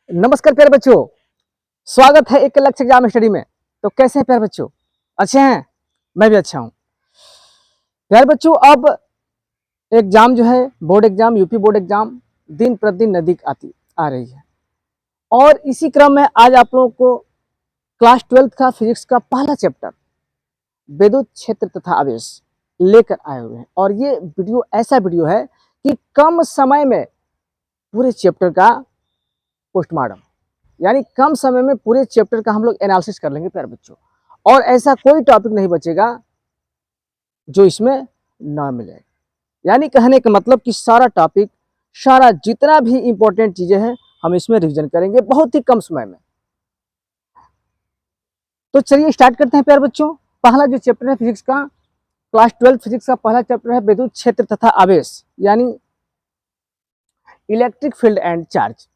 नमस्कार प्यारे बच्चों, स्वागत है एक लक्ष्य एग्जाम स्टडी में। तो कैसे हैं प्यारे बच्चों? अच्छे हैं? मैं भी अच्छा हूं प्यारे बच्चों। अब एग्जाम जो है board exam, UP board exam दिन प्रतिदिन नजदीक आती आ रही है और इसी क्रम में आज आप लोगों को क्लास 12th का फिजिक्स का पहला चैप्टर विद्युत क्षेत्र तथा आवेश लेकर आए हुए हैं। और ये वीडियो ऐसा वीडियो है कि कम समय में पूरे चैप्टर का पोस्टमार्टम, यानी कम समय में पूरे चैप्टर का हम लोग एनालिसिस कर लेंगे प्यारे बच्चों। और ऐसा कोई टॉपिक नहीं बचेगा जो इसमें ना मिले। यानी कहने का मतलब कि सारा टॉपिक, सारा जितना भी इंपॉर्टेंट चीजें हैं हम इसमें रिवीजन करेंगे बहुत ही कम समय में। तो चलिए स्टार्ट करते हैं प्यारे बच्चों। पहला जो चैप्टर है फिजिक्स का, क्लास 12 फिजिक्स का पहला चैप्टर है विद्युत क्षेत्र तथा आवेश, यानी इलेक्ट्रिक फील्ड एंड चार्ज।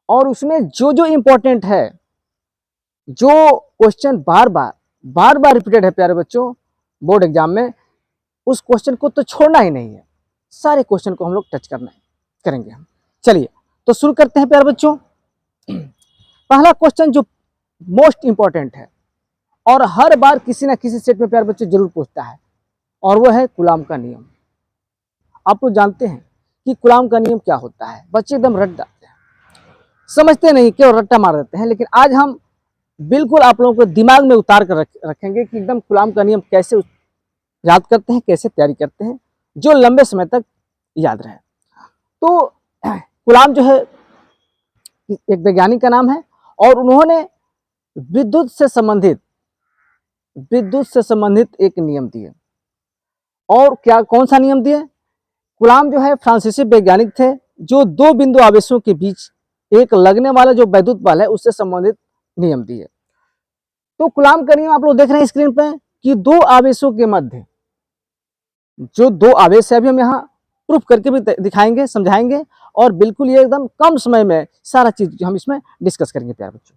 और उसमें जो जो इंपॉर्टेंट है, जो क्वेश्चन बार बार रिपीटेड है प्यारे बच्चों बोर्ड एग्जाम में, उस क्वेश्चन को तो छोड़ना ही नहीं है। सारे क्वेश्चन को हम लोग टच करेंगे हम। चलिए तो शुरू करते हैं प्यारे बच्चों। पहला क्वेश्चन जो मोस्ट इंपॉर्टेंट है और हर बार किसी ना किसी सेट में प्यारे बच्चों जरूर पूछता है, और वो है कूलाम का नियम। आप लोग जानते हैं कि कूलाम का नियम क्या होता है। बच्चे एकदम रट जाते हैं, समझते नहीं, केवल रट्टा मार देते हैं। लेकिन आज हम बिल्कुल आप लोगों को दिमाग में उतार कर रखेंगे कि एकदम कूलाम का नियम कैसे याद करते हैं, कैसे तैयारी करते हैं, जो लंबे समय तक याद रहे। तो कूलाम जो है एक वैज्ञानिक का नाम है और उन्होंने विद्युत से संबंधित एक नियम दिए। और क्या, कौन सा नियम दिए? कूलाम जो है फ्रांसीसी वैज्ञानिक थे जो दो बिंदु आवेशों के बीच एक लगने वाला जो वैद्युत बल है उससे संबंधित नियम दिए। तो कूलाम का नियम आप लोग देख रहे हैं स्क्रीन पे कि दो आवेशों के मध्य जो दो आवेश है, अभी हम यहाँ प्रूफ करके भी दिखाएंगे, समझाएंगे, और बिल्कुल ये एकदम कम समय में सारा चीज हम इसमें डिस्कस करेंगे प्यारे बच्चों।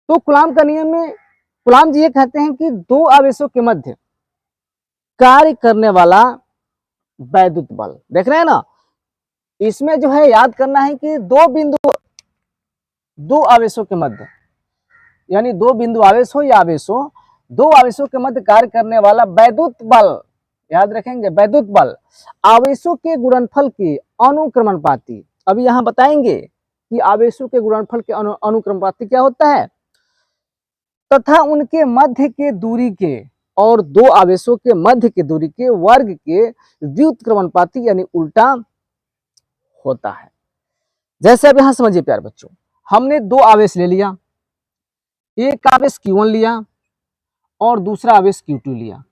तो कूलाम का नियम में कूलाम जी ये कहते हैं कि दो आवेशों के मध्य कार्य करने वाला वैद्युत बल, देख रहे हैं ना, इसमें जो है याद करना है कि दो आवेशों के मध्य, यानी दो बिंदु आवेश हो या आवेश हो, दो आवेशों के मध्य कार्य करने वाला वैद्युत बल, याद रखेंगे वैद्युत बल आवेशों के गुणनफल के अनुक्रमणपाती। अभी यहां बताएंगे कि आवेशों के गुणनफल के अनुक्रमणपाती क्या होता है, तथा उनके मध्य के दूरी के, और दो आवेशों के मध्य के दूरी के वर्ग के व्युत्क्रमणपाती, यानी उल्टा होता है। जैसे अब यहां समझिए प्यारे बच्चों, हमने दो आवेश ले लिया, एक आवेश Q1 लिया और दूसरा आवेश Q2 लिया,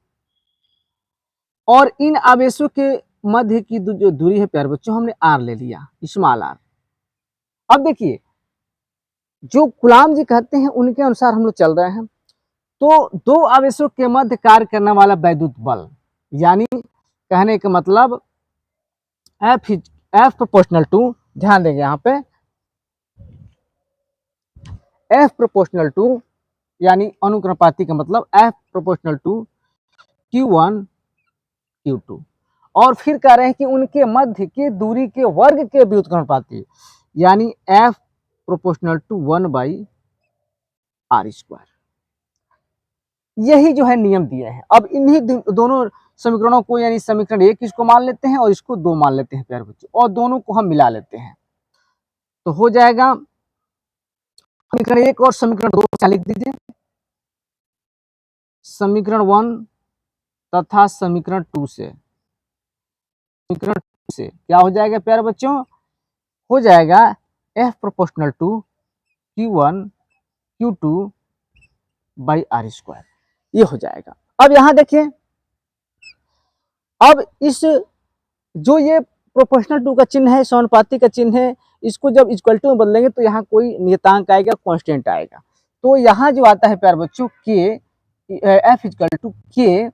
और इन आवेशों के मध्य की जो दूरी है प्यारे बच्चों हमने R ले लिया, स्मॉल r। अब देखिए जो कूलाम जी कहते हैं उनके अनुसार हम लोग चल रहे हैं। तो दो आवेशों के मध्य कार्य करने वाला वैद्युत बल, यानी कहने का मतलब F प्रोपोर्शनल टू, ध्यान देंगे यहाँ पे, F प्रोपोर्शनल टू यानी अनुक्रमपाती का मतलब F proportional to Q1 Q2, और फिर कह रहे हैं कि उनके मध्य की दूरी के वर्ग के व्युत्क्रमणपाती, यानी F प्रोपोर्शनल टू 1/r²। यही जो है नियम दिए हैं। अब इन्हीं दोनों समीकरणों को, यानी समीकरण 1 इसको मान लेते हैं और इसको 2 मान लेते हैं प्यारे बच्चों, और दोनों को हम मिला लेते हैं तो हो जाएगा समीकरण 1 और समीकरण 2 लिख दीजिए। समीकरण 1 तथा समीकरण 2 से क्या हो जाएगा प्यारे बच्चों, हो जाएगा F proportional to Q1 Q2/r², ये हो जाएगा। अब यहां देखिए, अब इस जो ये प्रोपोर्शनल टू का चिन्ह है, समानुपाती का चिन्ह है, इसको जब इक्वल टू में बदलेंगे तो यहाँ कोई नियतांक आएगा, कांस्टेंट आएगा। तो यहाँ जो आता है प्यारे बच्चों के F इक्वल टू के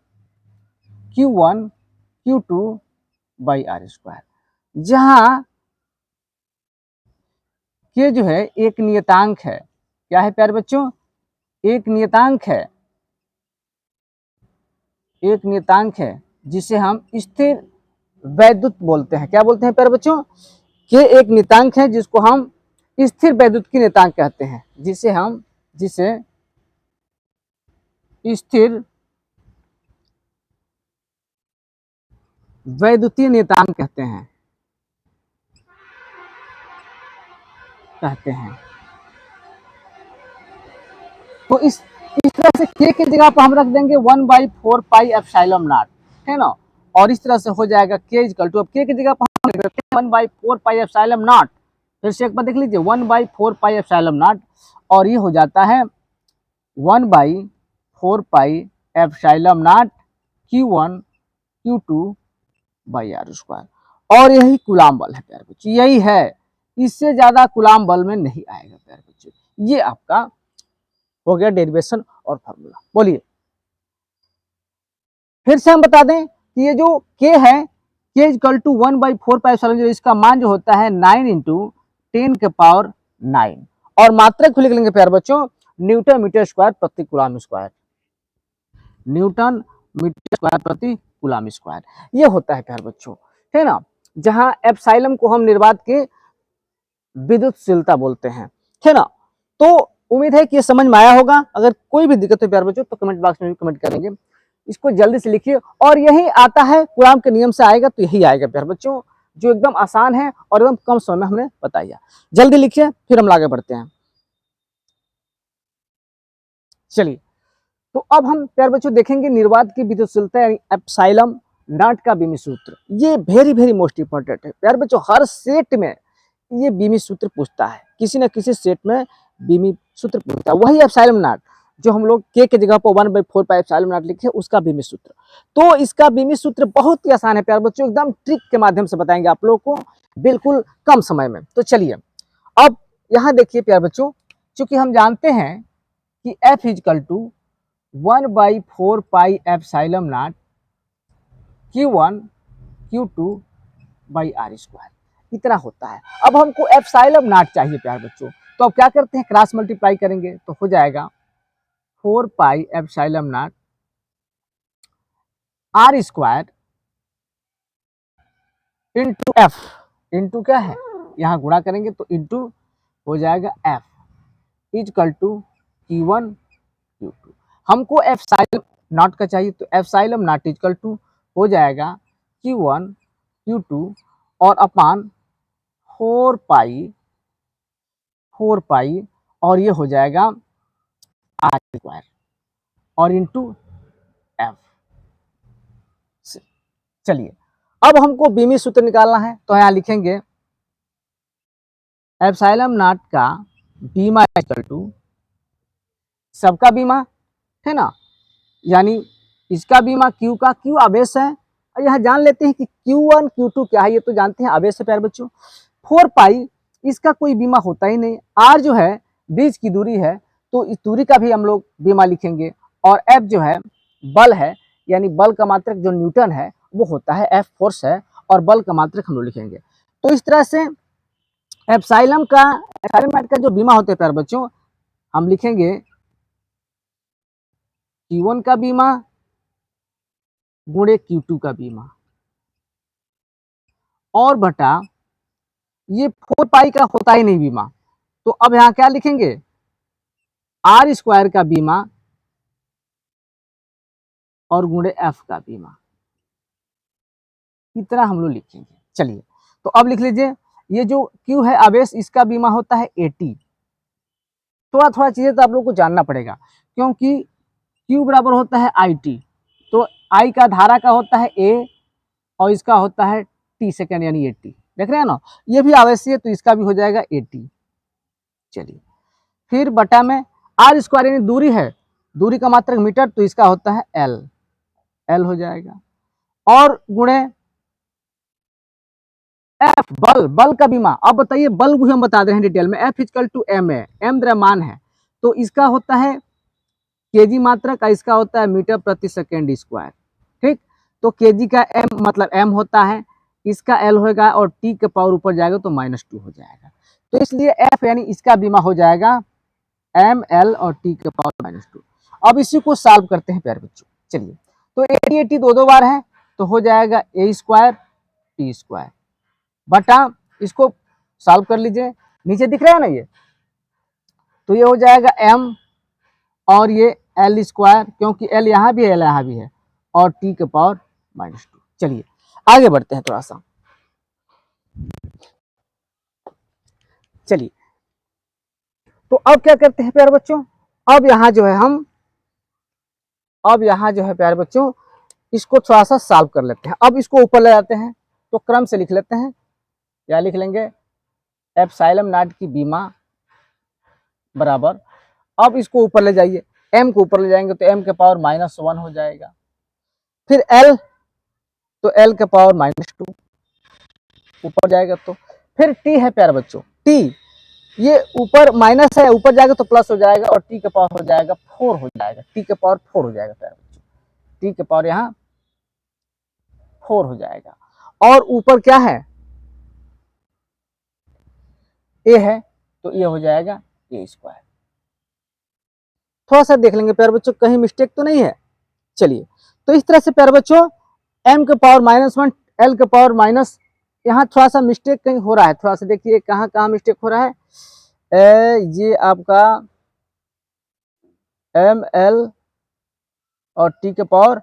Q1 Q2/r², जहां के जो है एक नियतांक है। क्या है प्यारे बच्चों? एक नियतांक है, एक नियतांक है जिसे हम स्थिर वैद्युत बोलते हैं। क्या बोलते हैं प्यारे बच्चों? के एक नियतांक है जिसको हम स्थिर वैद्युतिक नियतांक कहते हैं, जिसे स्थिर वैद्युतीय नियतांक कहते हैं तो इस तरह से k की जगह पर हम रख देंगे 1/4 पाई एप्सिलॉन नॉट, है ना। और इस तरह से हो जाएगा k इक्वल टू, अब k की जगह पर हम रख देते हैं 1/4 पाई एप्सिलॉन नॉट। फिर से एक बार देख लीजिए 1/4 पाई एप्सिलॉन नॉट, और ये हो जाता है 1/4 pi epsilon not Q1 Q2 by R square. और यही कूलाम बल है प्यारे बच्चों, यही है, इससे ज्यादा कूलाम बल में नहीं आएगा प्यारे बच्चों। ये आपका हो गया डेरिवेशन और फार्मूला। बोलिए फिर से हम बता दें कि ये जो k है, k equal to 1/4 pi epsilon 0, इसका मान जो होता है 9 × 10⁹ और मात्रक को लिख लेंगे प्यारे बच्चों न्यूटन मीटर स्क्वायर प्रति coulomb square, newton metre square प्रति कूलाम स्क्वायर। ये होता है प्यारे बच्चों, है ना, जहां एप्सिलॉन को हम निर्वात के विद्युतशीलता बोलते हैं, है ना। तो उम्मीद है कि ये समझ में आया होगा। अगर कोई भी दिक्कत हो प्यारे बच्चों तो कमेंट बॉक्स में भी कमेंट करेंगे, इसको जल्दी से लिखिए। और यही आता है कूलाम के नियम से आएगा, तो यही आएगा प्यारे बच्चों, जो एकदम आसान है और एकदम कम समय में हमने बताया। जल्दी लिखिए, फिर हम आगे बढ़ते हैं। चलिए, तो अब हम प्यारे बच्चों देखेंगे निर्वात की विद्युतशीलता यानी एप्सिलॉन नॉट का बीमी सूत्र। ये वेरी मोस्ट इंपॉर्टेंट है प्यारे बच्चों, हर सेट में ये बीमी सूत्र पूछता है, किसी न किसी सेट में बीमी सूत्र पूछता है। वही एप्सिलॉन नॉट जो हम लोग k की जगह पर 1/4 पाई एप्सिलॉन नॉट लिखे, उसका बीमी सूत्र। तो इसका बीमी सूत्र बहुत ही आसान है प्यारे बच्चों, एकदम ट्रिक के माध्यम से बताएंगे आप लोगों को बिल्कुल कम समय में। तो चलिए अब यहाँ देखिए प्यारे बच्चों, चूंकि हम जानते हैं कि F equal to 1/4 pi epsilon not Q1 Q2 by R square, इतना होता है। अब हमको एप्सिलॉन नॉट चाहिए प्यारे बच्चों, तो अब क्या करते हैं, क्रॉस मल्टीप्लाई करेंगे तो हो जाएगा 4 pi epsilon not R square into F, into क्या है, यहाँ गुणा करेंगे तो इंटू हो जाएगा F equal to Q1 Q2। हमको एप्सिलॉन नॉट का चाहिए, तो एप्सिलॉन नॉट इक्वल टू हो जाएगा Q1 Q2 और अपान 4 पाई और ये हो जाएगा आर स्क्वायर और इंटू एफ। चलिए अब हमको बीमी सूत्र निकालना है, तो यहाँ लिखेंगे एप्सिलॉन नॉट का बीमा इक्वल टू सबका बीमा, है ना, यानी इसका बीमा Q का, Q आवेश है। और यहाँ जान लेते हैं कि Q1 Q2 क्या है, ये तो जानते हैं आवेश है प्यारे बच्चों। 4 पाई इसका कोई बीमा होता ही नहीं, R जो है बीच की दूरी है, तो इस दूरी का भी हम लोग बीमा लिखेंगे। और F जो है बल है, यानी बल का मात्रक जो न्यूटन है वो होता है, F फोर्स है, और बल का मात्रक हम लोग लिखेंगे। तो इस तरह से एप्सिलॉन का जो बीमा होते हैं प्यारे बच्चों, हम लिखेंगे Q1 का बीमा गुणे Q2 का बीमा और बटा ये 4 पाई का होता ही नहीं बीमा, तो अब यहाँ क्या लिखेंगे, आर स्क्वायर का बीमा और गुणे एफ का बीमा, इतना हम लोग लिखेंगे। चलिए तो अब लिख लीजिए, ये जो Q है आवेश, इसका बीमा होता है 80। थोड़ा चीजें तो आप लोग को जानना पड़ेगा, क्योंकि Q बराबर होता है IT, तो I का धारा का होता है A और इसका होता है T सेकेंड यानी 80, देख रहे हैं ना, ये भी आवश्यक है, तो इसका भी हो जाएगा 80। चलिए फिर बटा में आर स्क्वायर यानी दूरी है, दूरी का मात्रक मीटर, तो इसका होता है L हो जाएगा, और गुणे F बल का बीमा। अब बताइए बल को हम बता दे रहे हैं डिटेल में, F इक्वल टू M है, M द्रव्यमान है, तो इसका होता है केजी मात्रक का, इसका होता है मीटर प्रति सेकेंड स्क्वायर, ठीक। तो केजी का M मतलब M होता है, इसका L होगा और T के पावर ऊपर जाएगा तो -2 हो जाएगा, तो इसलिए F यानी इसका बीमा हो जाएगा ML और T के पावर -2। अब इसी को सॉल्व करते हैं प्यारे बच्चों। चलिए तो 80 दो बार है, तो हो जाएगा A स्क्वायर T स्क्वायर बटा, इसको सॉल्व कर लीजिए, नीचे दिख रहा है ना ये, तो ये हो जाएगा m और ये एल स्क्वायर, क्योंकि एल यहाँ भी है एल यहाँ भी है, और टी के पावर -2। चलिए आगे बढ़ते हैं थोड़ा सा। चलिए तो अब क्या करते हैं प्यारे बच्चों, अब यहाँ जो है हम, अब यहाँ जो है प्यारे बच्चों इसको थोड़ा सा सॉल्व कर लेते हैं। अब इसको ऊपर ले जाते हैं, तो क्रम से लिख लेते हैं, या लिख लेंगे एप्सिलॉन नॉट की बीमा बराबर, अब इसको ऊपर ले जाइए, m को ऊपर ले जाएंगे तो m के पावर -1 हो जाएगा, फिर l, तो l के पावर -2 ऊपर जाएगा, तो फिर t है प्यारे बच्चों, t ये ऊपर माइनस है, ऊपर जाएगा तो प्लस हो जाएगा, और t के पावर हो जाएगा 4 हो जाएगा, t के पावर 4 हो जाएगा प्यारे बच्चों, t के पावर यहाँ 4 हो जाएगा, और ऊपर क्या है a है, तो ये हो जाएगा a स्क्वायर। थोड़ा सा देख लेंगे प्यारे बच्चों कहीं मिस्टेक तो नहीं है। चलिए तो इस तरह से प्यारे बच्चों m के पावर -1 l के पावर माइनस, यहाँ थोड़ा सा मिस्टेक कहीं हो रहा है, थोड़ा सा देखिए कहाँ कहाँ मिस्टेक हो रहा है। ये आपका m l और t के पावर,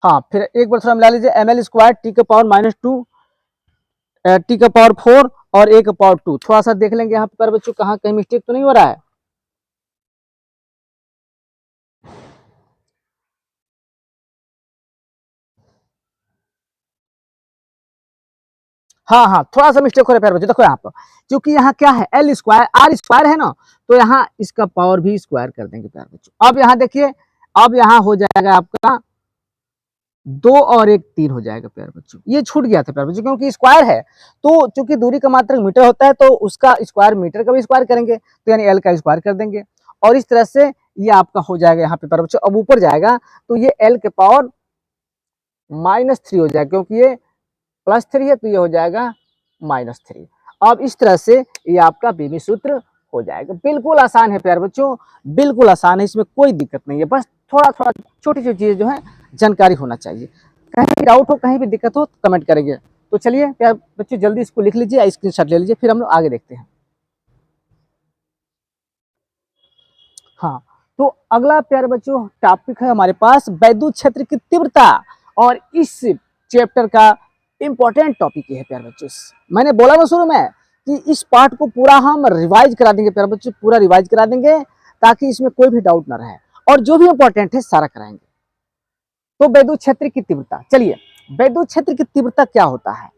हाँ फिर एक बार थोड़ा मिला लीजिए, ml स्क्वायर t के पावर -2 t के पावर 4 और a के पावर 2। थोड़ा सा देख लेंगे यहाँ पर बच्चों कहाँ कहीं मिस्टेक तो नहीं हो रहा है। हाँ हाँ थोड़ा सा मिस्टेक हो रहा है प्यारे बच्चों, देखो यहाँ पर क्योंकि यहाँ क्या है एल स्क्वायर आर स्क्वायर है ना, तो यहाँ इसका पावर भी स्क्वायर कर देंगे प्यारे बच्चों। अब यहाँ देखिए, अब यहाँ हो जाएगा आपका 2 और 1 3 हो जाएगा प्यारे बच्चों, ये छूट गया था प्यारे बच्चों क्योंकि स्क्वायर है, तो चूंकि दूरी का मात्रक मीटर होता है तो उसका स्क्वायर मीटर का भी स्क्वायर करेंगे, तो यानी एल का स्क्वायर कर देंगे, और इस तरह से ये आपका हो जाएगा यहाँ पे प्यारे बच्चों। अब ऊपर जाएगा तो ये एल के पावर -3 हो जाएगा, क्योंकि ये +3 है तो ये हो जाएगा -3। अब इस तरह से ये आपका बीमी सूत्र हो जाएगा। बिल्कुल आसान है प्यारे बच्चों, बिल्कुल आसान है, इसमें कोई दिक्कत नहीं है, बस थोड़ा थोड़ा छोटी छोटी चीजें जो है जानकारी होना चाहिए। कहीं भी डाउट हो कहीं भी दिक्कत हो तो कमेंट करेंगे। तो चलिए प्यारे बच्चों जल्दी इसको लिख लीजिए, स्क्रीनशॉट ले लीजिए, फिर हम लोग आगे देखते हैं। हाँ तो अगला प्यारे बच्चों टॉपिक है हमारे पास वैद्युत क्षेत्र की तीव्रता, और इस चैप्टर का इंपॉर्टेंट टॉपिक ये है प्यारे बच्चों। मैंने बोला ना शुरू में कि इस पार्ट को पूरा हम रिवाइज करा देंगे प्यारे बच्चों, पूरा रिवाइज करा देंगे ताकि इसमें कोई भी डाउट ना रहे, और जो भी इंपॉर्टेंट है सारा कराएंगे। तो वैद्युत क्षेत्र की तीव्रता, चलिए वैद्युत क्षेत्र की तीव्रता क्या होता है,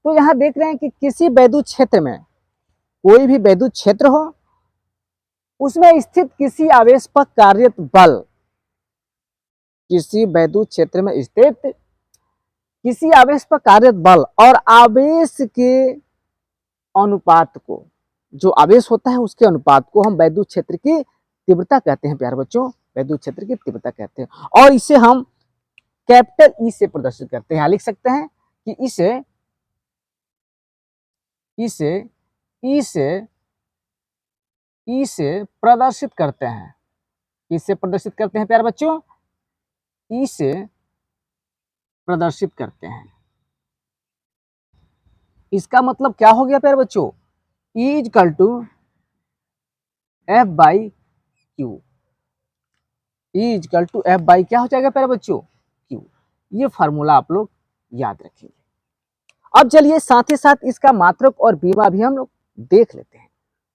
तो यहाँ देख रहे हैं कि किसी वैद्युत क्षेत्र में, कोई भी वैद्युत क्षेत्र हो उसमें स्थित किसी आवेश पर कार्यरत बल, किसी वैद्युत क्षेत्र में स्थित किसी आवेश पर कार्यरत बल और आवेश के अनुपात को, जो आवेश होता है उसके अनुपात को हम वैद्युत क्षेत्र की तीव्रता कहते हैं प्यारे बच्चों, वैद्युत क्षेत्र की तीव्रता कहते हैं, और इसे हम कैपिटल ई से प्रदर्शित करते हैं। लिख सकते हैं कि इसे इसे ई से ई से प्रदर्शित करते हैं, इससे प्रदर्शित करते हैं प्यारे बच्चों, ई से प्रदर्शित करते हैं। इसका मतलब क्या हो गया प्यारे बच्चों, E equal to F/Q, E equal to F/ क्या हो जाएगा प्यारे बच्चों, Q। ये फार्मूला आप लोग याद रखेंगे। अब चलिए साथ ही साथ इसका मात्रक और बीमा भी हम लोग देख लेते हैं,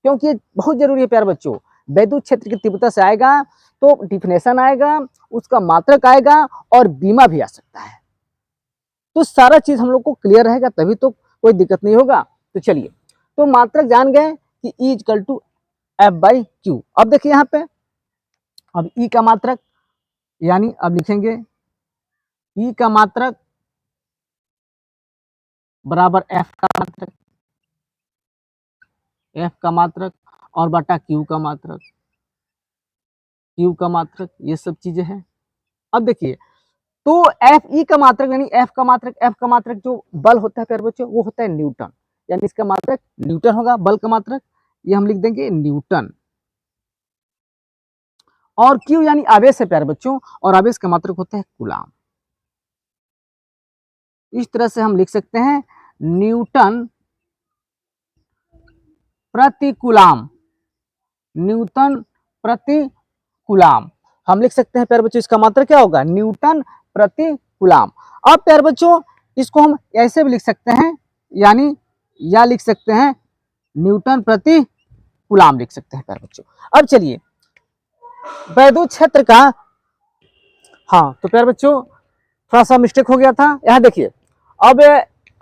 क्योंकि ये बहुत जरूरी है प्यारे बच्चों। वैद्युत क्षेत्र की तीव्रता से आएगा तो डिफिनेशन आएगा, उसका मात्रक आएगा और बीमा भी आ सकता है, तो सारा चीज हम लोग को क्लियर रहेगा तभी तो कोई दिक्कत नहीं होगा। तो चलिए, तो मात्रक जान गए कि E इक्वल टू F/Q। अब देखिए यहाँ पे, अब E का मात्रक, यानी अब लिखेंगे E का मात्रक बराबर F का मात्रक, F का मात्रक और बटा Q का मात्रक, Q का मात्रक, ये सब चीजें हैं। अब देखिए, तो Fe का मात्रक यानी F का मात्रक जो बल होता है प्यारे बच्चों वो होता है न्यूटन, यानी इसका मात्रक न्यूटन होगा, बल का मात्रक ये हम लिख देंगे न्यूटन, और Q यानी आवेश है प्यारे बच्चों, और आवेश का मात्रक होता है कूलाम। इस तरह से हम लिख सकते हैं न्यूटन प्रति कूलाम, न्यूटन प्रति कूलाम। हम लिख सकते हैं प्यारे बच्चों इसका मात्रक क्या होगा, न्यूटन प्रति कूलाम। अब प्यारे बच्चों इसको हम ऐसे भी लिख सकते हैं, यानी या लिख सकते हैं न्यूटन प्रति कूलाम लिख सकते हैं प्यारे बच्चों। अब चलिए वैद्युत क्षेत्र का, हाँ तो प्यारे बच्चों थोड़ा सा मिस्टेक हो गया था, यहाँ देखिए अब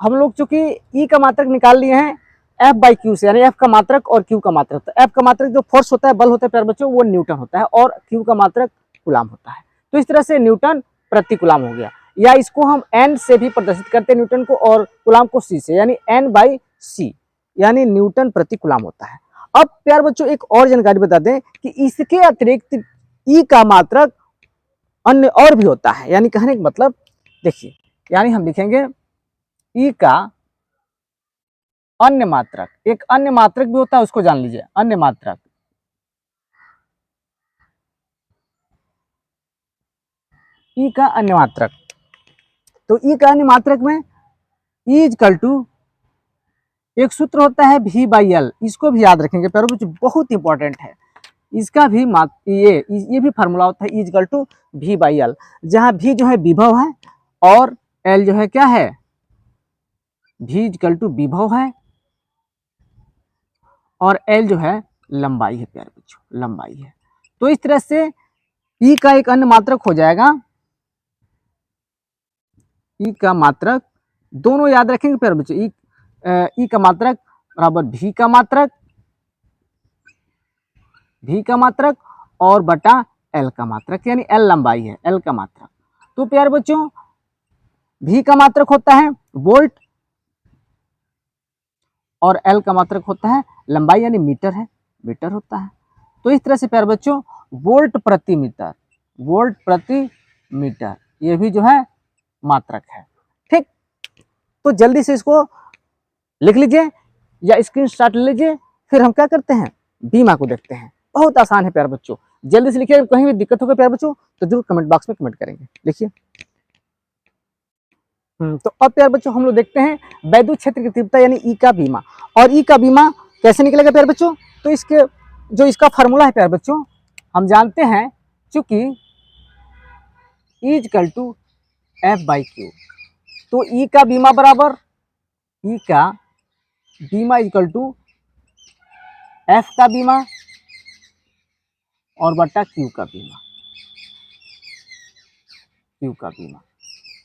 हम लोग चूंकि ई का मात्रक निकाल लिए हैं एफ बाई क्यू से, यानी एफ का मात्रक और क्यू का मात्रक। तो एफ का मात्रक जो फोर्स होता है, बल होता है प्यारे बच्चों, वो न्यूटन होता है, और क्यू का मात्रक कूलाम होता है। तो इस तरह से न्यूटन प्रति कूलाम हो गया, या इसको हम एन से भी प्रदर्शित करते हैं न्यूटन को, और कूलाम को सी से, यानी एन बाई सी, यानी न्यूटन प्रति कूलाम होता है। अब प्यारे बच्चों एक और जानकारी बता दें कि इसके अतिरिक्त ई का मात्रक अन्य और भी होता है, यानी कहने का मतलब देखिए, यानी हम लिखेंगे ई का अन्य मात्रक, एक अन्य मात्रक भी होता है, उसको जान लीजिए, अन्य मात्रक। ई का अन्य मात्रक, तो ई का अन्य मात्रक में ई इक्वल टू एक सूत्र होता है V बाई एल, इसको भी याद रखेंगे प्यारे बच्चों, बहुत इंपॉर्टेंट है। इसका भी ये भी फार्मूला होता है, equal to V by L, जहां V जो है विभव है और L जो है क्या है, V इक्वल टू विभव है और L जो है लंबाई है प्यारे बच्चों, लंबाई है। तो इस तरह से E का एक अन्य मात्रक हो जाएगा, E का मात्रक दोनों याद रखेंगे प्यारे बच्चों, ई का मात्रक बराबर V का मात्रक, V का मात्रक और बटा L का मात्रक, यानी L लंबाई है, L का मात्रक। तो प्यारे बच्चों V का मात्रक होता है वोल्ट और L का मात्रक होता है लंबाई, यानी मीटर है, मीटर होता है। तो इस तरह से प्यारे बच्चों वोल्ट प्रति मीटर, वोल्ट प्रति मीटर ये भी जो है मात्रक है। ठीक, तो जल्दी से इसको लिख लीजिए या स्क्रीनशॉट ले लीजिए, फिर हम क्या करते हैं बीमा को देखते हैं। बहुत आसान है प्यारे बच्चों, जल्दी से लिखिए, कहीं भी दिक्कत होगा प्यारे बच्चों तो जरूर कमेंट बॉक्स में कमेंट करेंगे, लिखिए। तो अब प्यारे बच्चों हम लोग देखते हैं वैद्युत क्षेत्र की तीव्रता यानी ई का बीमा। और ई का बीमा कैसे निकलेगा प्यारे बच्चों, तो इसके जो इसका फार्मूला है प्यारे बच्चों हम जानते हैं, चूंकि E equal to F by Q, तो ई का बीमा बराबर ई का बीमा इक्वल टू एफ का बीमा और बट्टा क्यू का बीमा, क्यू का बीमा।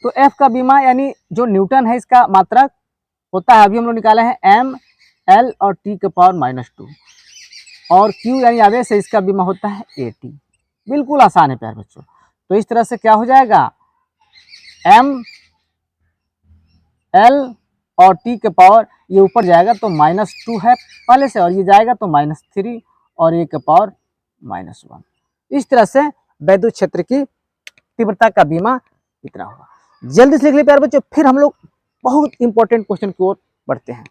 तो एफ का बीमा यानी जो न्यूटन है इसका मात्रक होता है, अभी हम लोग निकाले हैं एम एल और टी के पावर -2, और क्यू यानी आवेश है, इसका बीमा होता है एटी। बिल्कुल आसान है प्यारे बच्चों। तो इस तरह से क्या हो जाएगा, एम एल और टी के पावर ये ऊपर जाएगा तो -2 है पहले से, और ये जाएगा तो -3 और ये के पावर -1। इस तरह से वैद्युत क्षेत्र की तीव्रता का बीमा इतना होगा। जल्दी से लिख लिए प्यारे बच्चों, फिर हम लोग बहुत इंपॉर्टेंट क्वेश्चन की ओर बढ़ते हैं।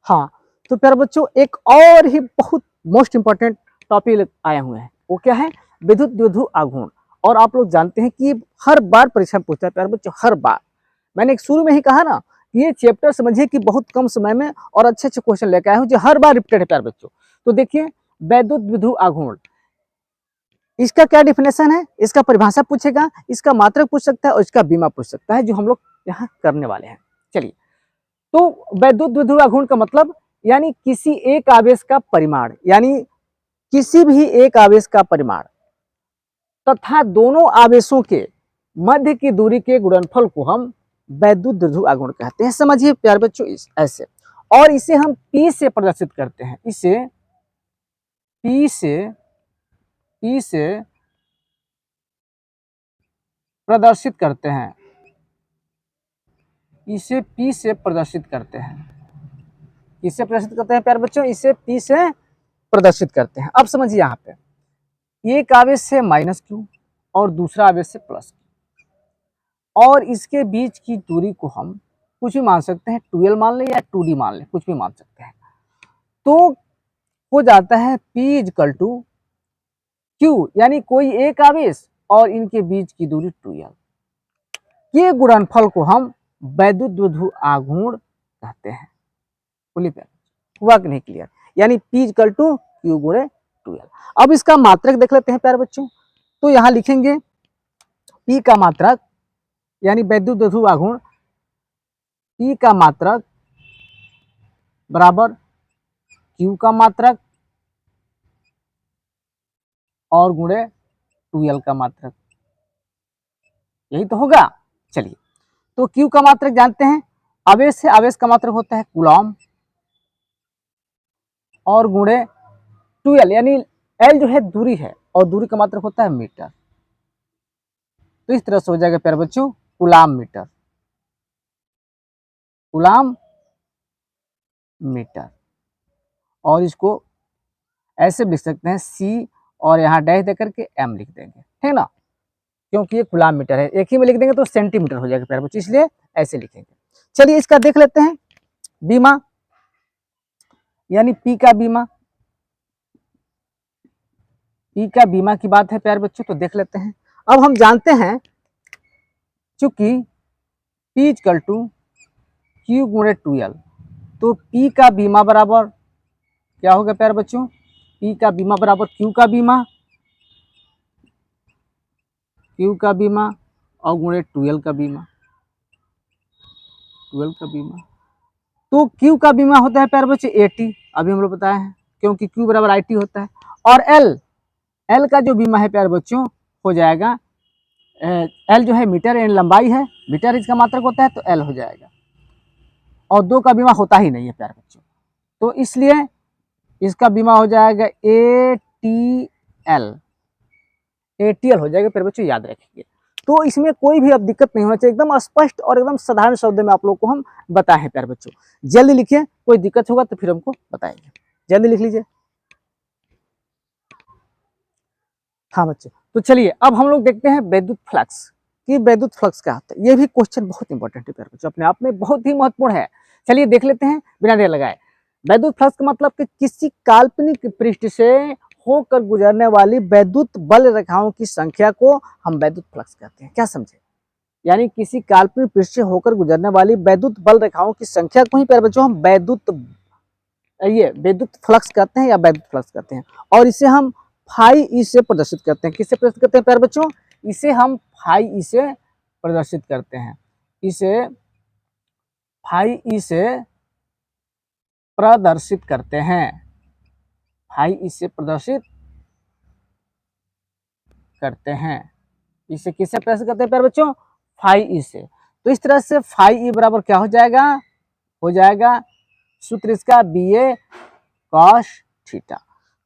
हाँ तो प्यारे बच्चों एक और ही बहुत मोस्ट इंपॉर्टेंट टॉपिक आए हुए हैं, वो क्या है, विद्युत द्विध्रुव आघूर्ण। और आप लोग जानते हैं कि हर बार परीक्षा में पूछता है प्यारे बच्चों, हर बार। मैंने एक शुरू में ही कहा ना, ये चैप्टर समझिए कि बहुत कम समय में और अच्छे अच्छे क्वेश्चन लेके आए हूँ जो हर बार रिपीटेड है प्यारे बच्चों। तो देखिए वैद्युत द्विध्रुव आघूर्ण, इसका क्या डिफिनेशन है, इसका परिभाषा पूछेगा, इसका मात्रक पूछ सकता है और इसका बीमा पूछ सकता है, जो हम लोग यहाँ करने वाले हैं। चलिए, तो वैद्युत द्विध्रुव आघूर्ण का मतलब यानी किसी एक आवेश का परिमाण, यानी किसी भी एक आवेश का परिमाण तथा दोनों आवेशों के मध्य की दूरी के गुणनफल को हम वैद्युत द्विध्रुव आघूर्ण कहते हैं। समझिए प्यारे बच्चों ऐसे, और इसे हम P से प्रदर्शित करते हैं, इसे P से प्रदर्शित करते हैं, इसे P से प्रदर्शित करते हैं, इसे प्रदर्शित करते हैं प्यारे बच्चों, इसे P से प्रदर्शित करते हैं। अब समझिए यहाँ पे एक आवेश से -q और दूसरा आवेश से +q, और इसके बीच की दूरी को हम कुछ भी मान सकते हैं, 2l मान ले या 2d मान ले, कुछ भी मान सकते हैं। तो हो जाता है P इक्वल टू Q, यानी कोई एक आवेश और इनके बीच की दूरी 2l, ये गुणनफल को हम वैद्युत द्विध्रुव आघूर्ण कहते हैं। बोलिए प्यारे। हुआ कि नहीं क्लियर, यानी P इक्वल टू Q गुणे 2L। अब इसका मात्रक देख लेते हैं प्यारे बच्चों, तो यहाँ लिखेंगे P का मात्रक यानी वैद्युत ध्रुव आघूर्ण P का मात्रक बराबर Q का मात्रक और गुणे 2L का मात्रक, यही तो होगा। चलिए, तो Q का मात्रक जानते हैं, आवेश से आवेश का मात्रक होता है कूलॉम और गुणे 2L, यानी L जो है दूरी है और दूरी का मात्रक होता है मीटर। तो इस तरह से हो जाएगा प्यारे बच्चों कूलाम मीटर, कूलाम मीटर। और इसको ऐसे लिख सकते हैं C और यहाँ डैश देकर के M लिख देंगे, ठीक ना, क्योंकि ये कूलाम मीटर है, एक ही में लिख देंगे तो सेंटीमीटर हो जाएगा प्यारे बच्चों, इसलिए ऐसे लिखेंगे। चलिए इसका देख लेते हैं बीमा, यानी P का बीमा, P का बीमा की बात है प्यारे बच्चों, तो देख लेते हैं। अब हम जानते हैं चूंकि P इक्वल टू Q गुणे 2L, तो P का बीमा बराबर क्या होगा प्यारे बच्चों, P का बीमा बराबर Q का बीमा, Q का बीमा और गुणे 2L का बीमा, 2L का बीमा। तो Q का बीमा होता है प्यारे बच्चों 80, अभी हम लोग बताए हैं, क्योंकि Q बराबर IT होता है। और L का जो बीमा है प्यारे बच्चों हो जाएगा, L जो है मीटर यानी लंबाई है, मीटर इसका मात्रक होता है तो L हो जाएगा, और 2 का बीमा होता ही नहीं है प्यारे बच्चों, तो इसलिए इसका बीमा हो जाएगा ATL हो जाएगा प्यारे बच्चों, याद रखिए। तो इसमें कोई भी अब दिक्कत नहीं होना चाहिए, एकदम स्पष्ट और एकदम साधारण शब्द में आप लोग को हम बताए हैं प्यारे बच्चों। जल्दी लिखिए, कोई दिक्कत होगा तो फिर हमको बताएंगे, जल्दी लिख लीजिए। हाँ बच्चे, तो चलिए अब हम लोग देखते हैं वैद्युत फ्लक्स कि वैद्युत फ्लक्स क्या होता है। ये भी क्वेश्चन बहुत इंपॉर्टेंट है प्यारे बच्चों, अपने आप में बहुत ही महत्वपूर्ण है। चलिए देख लेते हैं बिना देर लगाए। वैद्युत फ्लक्स का मतलब कि किसी काल्पनिक पृष्ठ से होकर गुजरने वाली वैद्युत बल रेखाओं की संख्या को हम वैद्युत फ्लक्स कहते हैं, क्या समझे, यानी किसी काल्पनिक पृष्ठ से होकर गुजरने वाली वैद्युत बल रेखाओं की संख्या को ही प्यारे बच्चों हम वैद्युत फ्लक्स कहते हैं या वैद्युत फ्लक्स कहते हैं। और इसे हम फाई ई से प्रदर्शित करते हैं, किससे प्रदर्शित करते हैं प्यारे बच्चों, इसे हम फाई ई से प्रदर्शित करते हैं, इसे फाई ई से प्रदर्शित करते हैं, फाई ई से प्रदर्शित करते हैं, इसे किससे प्रदर्शित करते हैं प्यारे बच्चों, फाई ई से। तो इस तरह से फाई ई बराबर क्या हो जाएगा सूत्र इसका BA cos थीटा।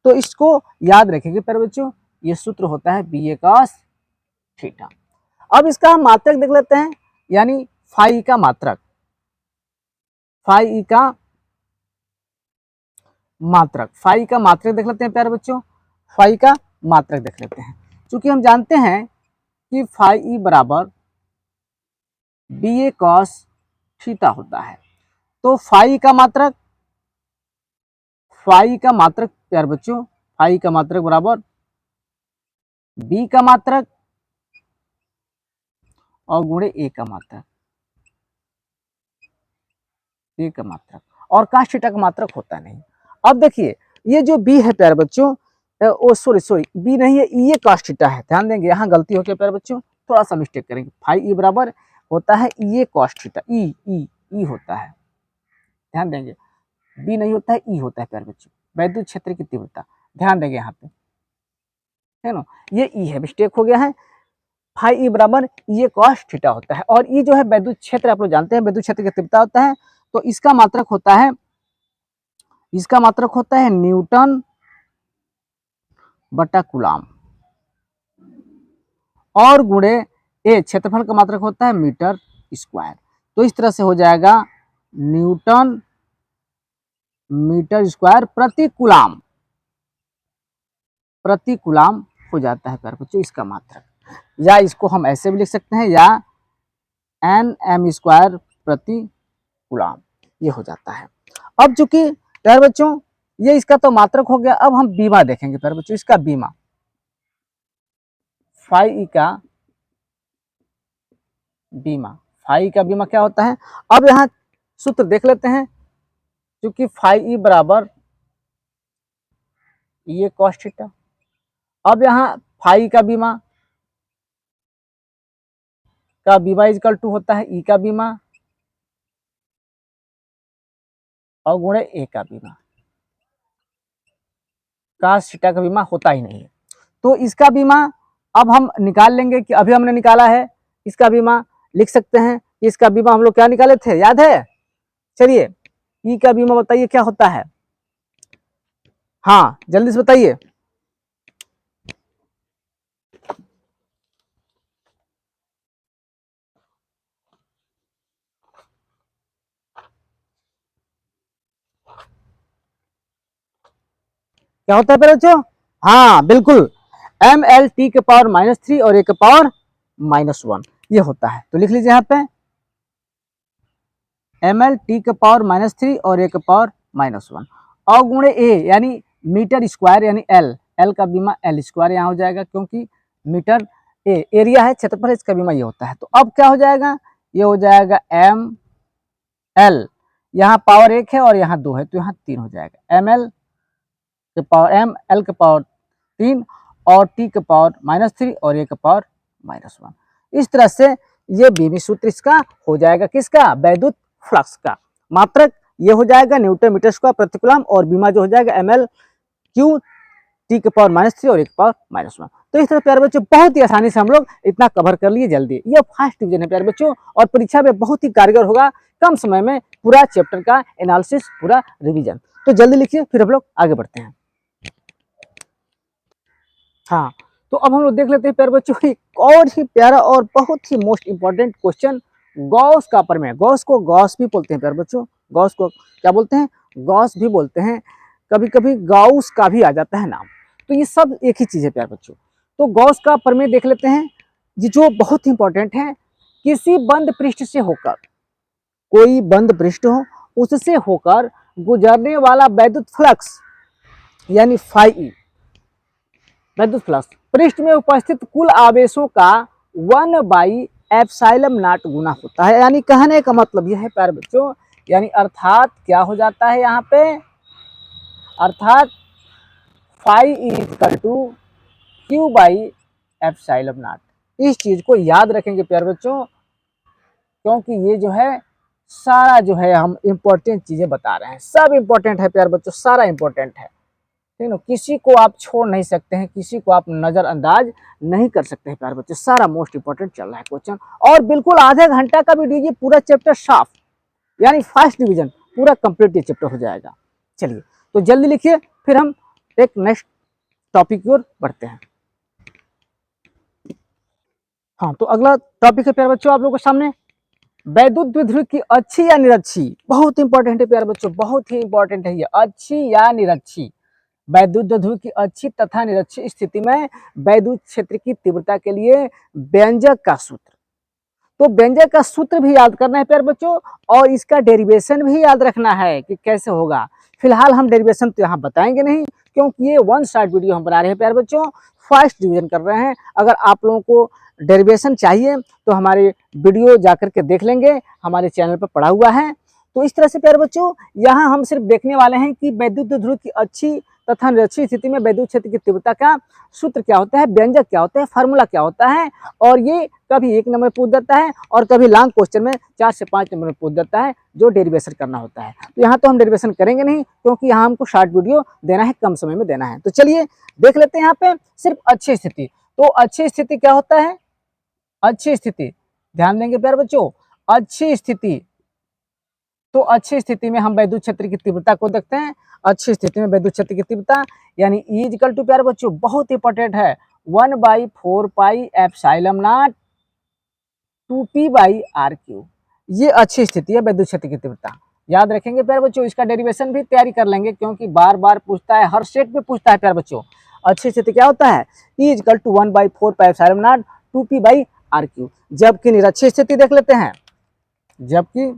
तो इसको याद रखेंगे प्यारे बच्चों, ये सूत्र होता है BA cos थीटा। अब इसका हम मात्रक देख लेते हैं, यानी फाई का मात्रक, फाई का मात्रक देख लेते हैं प्यारे बच्चों, फाई का मात्रक देख लेते हैं। क्योंकि हम जानते हैं कि फाई बराबर BA cos थीटा होता है, तो फाई का मात्रक प्यारे बच्चों, फाई का मात्रक बराबर B का मात्रक और गुणे A का मात्रक, और cos थीटा का मात्रक होता नहीं। अब देखिए ये जो B है प्यारे बच्चों, सॉरी B नहीं है, ये cos थीटा है, ध्यान देंगे, यहाँ गलती हो गई प्यारे बच्चों, थोड़ा सा मिस्टेक करेंगे। फाई बराबर होता है ये cos थीटा, ई होता है, ध्यान देंगे, B नहीं होता है, ई होता है प्यारे बच्चों, वैद्युत क्षेत्र की तीव्रता, ध्यान देंगे यहाँ पे, है ना, ये ई है, मिस्टेक हो गया है। फाई बराबर ये cos थीटा होता है, और ये जो है वैद्युत क्षेत्र, आप लोग जानते हैं वैद्युत क्षेत्र की तीव्रता होता है, तो इसका मात्रक होता है न्यूटन बटा कूलाम, और गुणे ए क्षेत्रफल का मात्रक होता है मीटर स्क्वायर। तो इस तरह से हो जाएगा न्यूटन मीटर स्क्वायर प्रति कूलाम हो जाता है प्यारे बच्चों इसका मात्रक, या इसको हम ऐसे भी लिख सकते हैं, या Nm स्क्वायर प्रति कूलाम, ये हो जाता है। अब चूंकि प्यारे बच्चों ये इसका तो मात्रक हो गया, अब हम बीमा देखेंगे प्यारे बच्चों, इसका बीमा फाई का बीमा क्या होता है। अब यहाँ सूत्र देख लेते हैं, क्योंकि फाई ई बराबर ये कॉस थीटा। अब यहाँ फाई का बीमा इजकल टू होता है ई का बीमा और गुणे ए का बीमा, कास थीटा का बीमा होता ही नहीं है। तो इसका बीमा अब हम निकाल लेंगे कि अभी हमने निकाला है इसका बीमा, लिख सकते हैं। इसका बीमा हम लोग क्या निकाले थे, याद है? चलिए ई का बीमा बताइए क्या होता है, हाँ जल्दी से बताइए। क्या होता है बच्चों? हाँ बिल्कुल, एम एल टी के पावर -3 और ए के पावर -1 ये होता है। तो लिख लीजिए यहाँ पे एम एल टी के पावर -3 और ए के पावर -1 और गुणे ए यानी मीटर स्क्वायर यानी एल, एल का बीमा एल स्क्वायर यहाँ हो जाएगा, क्योंकि मीटर ए एरिया है, क्षेत्रफल, इसका बीमा ये होता है। तो अब क्या हो जाएगा, ये हो जाएगा एम एल, यहाँ पावर 1 है और यहाँ 2 है तो यहाँ 3 हो जाएगा, एम एल के पावर एम एल के पावर 3 और टी के पावर -3 और ए के पावर -1। इस तरह से ये बीमी सूत्र इसका हो जाएगा, किसका, वैद्युत फ्लक्स का। मात्रक ये हो जाएगा न्यूटन मीटर स्क्वायर प्रति कूलम और बीमा जो हो जाएगा एम एल क्यू टी के पावर -3 और ए के पावर -1। तो इस तरह प्यारे बच्चों बहुत ही आसानी से हम लोग इतना कवर कर लिए जल्दी। ये फर्स्ट डिवीजन है प्यारे बच्चों और परीक्षा में बहुत ही कारगर होगा, कम समय में पूरा चैप्टर का एनालिसिस, पूरा रिवीजन। तो जल्दी लिखिए फिर हम लोग आगे बढ़ते हैं। हाँ तो अब हम लोग देख लेते हैं प्यारे बच्चों एक और ही प्यारा और बहुत ही मोस्ट इंपॉर्टेंट क्वेश्चन, गॉस का प्रमेय। गॉस को गॉस भी बोलते हैं प्यारे बच्चों, गॉस को क्या बोलते हैं, गॉस भी बोलते हैं, कभी कभी गाउस का भी आ जाता है नाम। तो ये सब एक ही चीज है प्यारे बच्चों। तो गॉस का प्रमेय देख लेते हैं जी, जो बहुत ही इंपॉर्टेंट है। किसी बंद पृष्ठ से होकर, कोई बंद पृष्ठ हो उससे होकर गुजरने वाला वैद्युत फ्लक्स यानी फाई ई, वैद्युत फ्लक्स पृष्ठ में उपस्थित कुल आवेशों का 1/ε0 गुना होता है। यानी कहने का मतलब यह है प्यारे बच्चों, यानी अर्थात क्या हो जाता है यहाँ पे, अर्थात फाई इक्वल टू Q/ε0। इस चीज को याद रखेंगे प्यारे बच्चों, क्योंकि ये जो है सारा जो है हम इंपॉर्टेंट चीजें बता रहे हैं, सब इंपॉर्टेंट है प्यारे बच्चों, सारा इंपॉर्टेंट है, ठीक है। किसी को आप छोड़ नहीं सकते हैं, किसी को आप नजरअंदाज नहीं कर सकते हैं प्यारे बच्चों, सारा मोस्ट इंपॉर्टेंट चल रहा है क्वेश्चन। और बिल्कुल आधे घंटा का वीडियो, ये पूरा चैप्टर साफ, यानी फर्स्ट डिवीजन पूरा कंप्लीट ये चैप्टर हो जाएगा। चलिए तो जल्दी लिखिए फिर हम एक नेक्स्ट टॉपिक की ओर बढ़ते हैं। हाँ तो अगला टॉपिक है प्यारे बच्चों आप लोगों के सामने, वैद्युत द्विध्रुव की अच्छी या निरक्षी। बहुत इंपॉर्टेंट है प्यारे बच्चों, बहुत ही इंपॉर्टेंट है ये, अच्छी या निरक्षी। वैद्युत द्विध्रुव की अच्छी तथा निरक्षी स्थिति में वैद्युत क्षेत्र की तीव्रता के लिए व्यंजक का सूत्र, तो व्यंजक का सूत्र भी याद करना है प्यारे बच्चों और इसका डेरिवेशन भी याद रखना है कि कैसे होगा। फिलहाल हम डेरिवेशन तो यहाँ बताएंगे नहीं, क्योंकि ये वन साइड वीडियो हम बना रहे हैं प्यारे बच्चों, फर्स्ट डिवीजन कर रहे हैं। अगर आप लोगों को डेरिवेशन चाहिए तो हमारे वीडियो जाकर के देख लेंगे, हमारे चैनल पर पड़ा हुआ है। तो इस तरह से प्यारे बच्चों यहाँ हम सिर्फ देखने वाले हैं कि वैद्युत द्विध्रुव की अच्छी तथा निरक्षी स्थिति में वैद्युत क्षेत्र की तीव्रता का सूत्र क्या होता है, व्यंजक क्या होता है, फार्मूला क्या होता है, और ये कभी 1 नंबर पूछ देता है और कभी लॉन्ग क्वेश्चन में 4 से 5 नंबर में पूछ देता है, जो डेरिवेशन करना होता है। तो यहाँ तो हम डेरिवेशन करेंगे नहीं, क्योंकि यहाँ हमको शॉर्ट वीडियो देना है, कम समय में देना है। तो चलिए देख लेते हैं यहाँ पे सिर्फ अच्छी स्थिति। तो अच्छी स्थिति क्या होता है, अच्छी स्थिति ध्यान देंगे प्यारे बच्चों, अच्छी स्थिति, तो अच्छी स्थिति में हम वैद्युत क्षेत्र की तीव्रता को देखते हैं। अच्छी स्थिति में वैद्युत क्षेत्र की तीव्रता यानी E इक्वल टू प्यारे बच्चों बहुत इंपॉर्टेंट है 1/4πε0 2p/r3। ये अच्छी स्थिति है वैद्युत क्षेत्र की तीव्रता, याद रखेंगे प्यारे बच्चों। इसका डेरिवेशन भी तैयारी कर लेंगे, क्योंकि बार बार पूछता है, हर सेट में पूछता है प्यारे बच्चों। अच्छी स्थिति क्या होता है, E इक्वल टू 1/4πε0 2p/r3। जबकि निरक्षी स्थिति देख लेते हैं, जबकि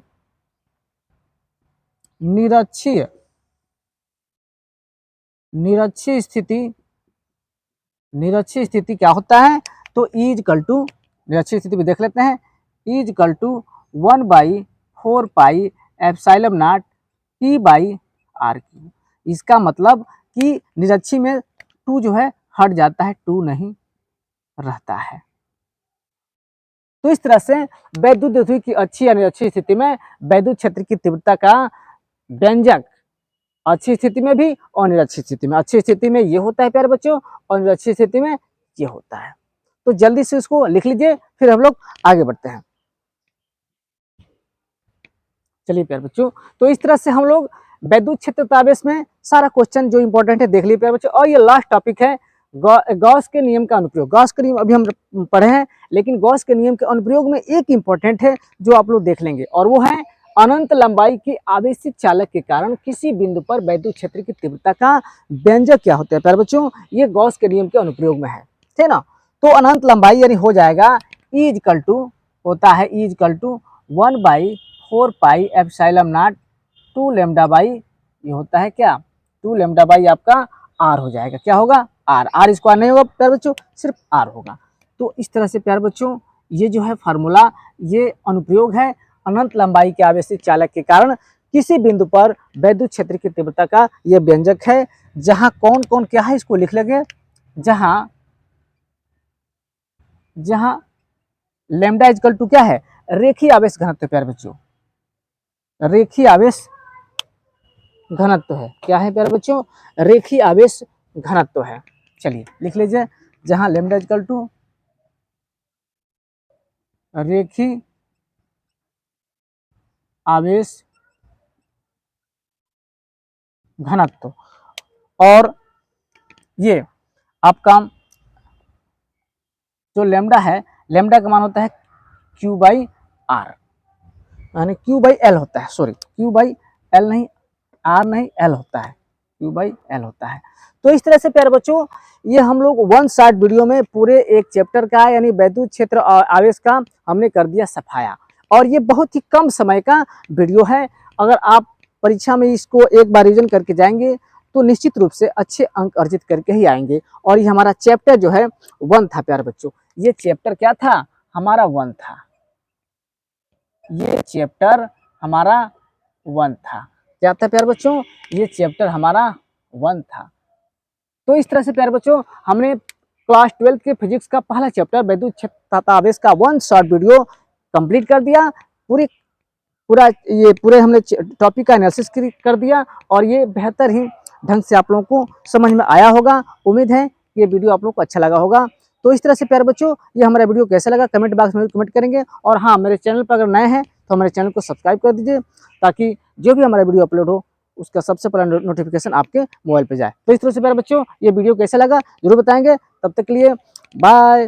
निरक्षी स्थिति क्या होता है, तो E इक्वल टू, निरक्षी स्थिति भी देख लेते हैं, E equal to 1/4πε0 P by R Q. इसका मतलब कि निरक्षी में 2 जो है हट जाता है, 2 नहीं रहता है। तो इस तरह से वैद्युत द्विध्रुवी की अच्छी या निरक्षी स्थिति में वैद्युत क्षेत्र की तीव्रता का व्यंजक अच्छी स्थिति में भी और निरक्षी स्थिति में, अच्छी स्थिति में ये होता है प्यारे बच्चों और निरक्षी स्थिति में ये होता है। तो जल्दी से इसको लिख लीजिए, फिर हम लोग आगे बढ़ते हैं। चलिए प्यारे बच्चों, तो इस तरह से हम लोग वैद्युत क्षेत्र तावेश में सारा क्वेश्चन जो इंपॉर्टेंट है देख लिए प्यारे बच्चों। और ये लास्ट टॉपिक है गॉस के नियम का अनुप्रयोग। गॉस के नियम अभी हम पढ़े हैं, लेकिन गॉस के नियम के अनुप्रयोग में एक इंपॉर्टेंट है जो आप लोग देख लेंगे, और वो है अनंत लंबाई के आवेशित चालक के कारण किसी बिंदु पर वैद्युत क्षेत्र की तीव्रता का व्यंजक क्या होता है प्यारे बच्चों, ये गॉस के नियम के अनुप्रयोग में है, ठीक ना। तो अनंत लंबाई यानी हो जाएगा E= होता है E= 1/4 pi epsilon not 2 lambda by, ये होता है क्या 2 लैम्डा बाई आपका R हो जाएगा। क्या होगा R स्क्वायर नहीं होगा प्यारे बच्चों, सिर्फ R होगा। तो इस तरह से प्यारे बच्चों ये जो है फार्मूला, ये अनुप्रयोग है अनंत लंबाई के आवेशित चालक के कारण किसी बिंदु पर वैद्युत क्षेत्र की तीव्रता का ये व्यंजक है। जहां कौन कौन क्या है इसको लिख लेंगे। जहां लैम्डा क्या है, रेखीय आवेश घनत्व प्यारे बच्चों, रेखीय आवेश घनत्व है। क्या है प्यारे बच्चों, रेखीय आवेश घनत्व है। चलिए लिख लीजिए, जहां लैम्डा रेखीय आवेश घनत्व, और ये आपका जो लैम्डा है, लैम्डा का मान होता है Q/R, यानी Q/L होता है, सॉरी Q/L नहीं, R नहीं, L होता है, Q/L होता है। तो इस तरह से प्यारे बच्चों ये हम लोग 1 शॉर्ट वीडियो में पूरे एक चैप्टर का यानी वैद्युत क्षेत्र और आवेश का हमने कर दिया सफाया, और ये बहुत ही कम समय का वीडियो है। अगर आप परीक्षा में इसको एक बार रिविजन करके जाएंगे तो निश्चित रूप से अच्छे अंक अर्जित करके ही आएंगे। और ये हमारा चैप्टर जो है 1 था प्यारे बच्चों, ये चैप्टर क्या था हमारा 1 था, ये चैप्टर हमारा 1 था। क्या था प्यारे बच्चों, ये चैप्टर हमारा 1 था। तो इस तरह से प्यारे बच्चों हमने क्लास 12 के फिजिक्स का पहला चैप्टर वैद्युत क्षेत्र तथा आवेश का 1 शॉर्ट वीडियो कंप्लीट कर दिया। पूरे हमने टॉपिक का एनालिसिस कर दिया, और ये बेहतर ही ढंग से आप लोगों को समझ में आया होगा। उम्मीद है ये वीडियो आप लोगों को अच्छा लगा होगा। तो इस तरह से प्यारे बच्चों ये हमारा वीडियो कैसा लगा कमेंट बॉक्स में कमेंट करेंगे। और हाँ, मेरे चैनल पर अगर नए हैं तो हमारे चैनल को सब्सक्राइब कर दीजिए, ताकि जो भी हमारा वीडियो अपलोड हो उसका सबसे पहला नोटिफिकेशन आपके मोबाइल पे जाए। तो इस तरह से प्यारे बच्चों ये वीडियो कैसा लगा जरूर बताएंगे। तब तक के लिए बाय।